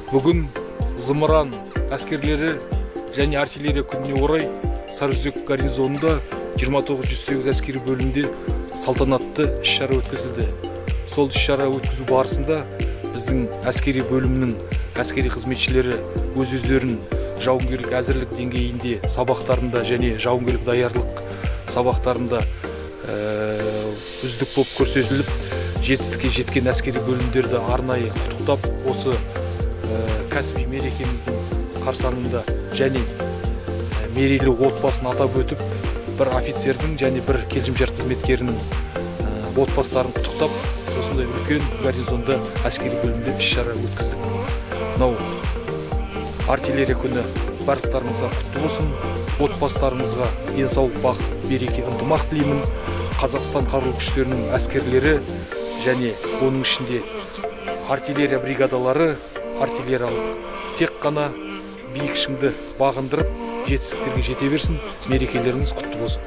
Бүгін зымыран әскерлері және артиллерия күніне орай Сарыөзек гарнизонында 29-108 әскери бөлімінде салтанатты іс-шара өткізілді. Сол іс-шара өткізу барысында біздің әскери бөлімнің әскери қызметшілері өз-өздерін жауынгерлік әзірлік деңгейінде сабақтарында және жауынгерлік даярлық сабақтарында үздік болып көрсетіліп, жетістікке жеткен әскери бөлімдерді арнайы құттықтап, осы кәсіби мерекеміздің қарсаңында және мерейлі отбасын атап өтіп, бір офицердің және бір келісімшарт қызметкерінің отбасыларын құттықтап, осындай үлкен гарнизонда әскери бөлімде іс-шара өткіздік. Мынау артиллерия күні барлықтарыңызға құтты болсын. Отбасыларыңызға денсаулық, бақыт, береке, ынтымақ тілеймін. Қазақстан қарулы күштерінің әскерлері және оның ішінде артиллерия бригадалары артиллериялық тек қана биік шыңды бағындырып, жетістіктерге жете берсін. Мерекелеріңіз құтты болсын.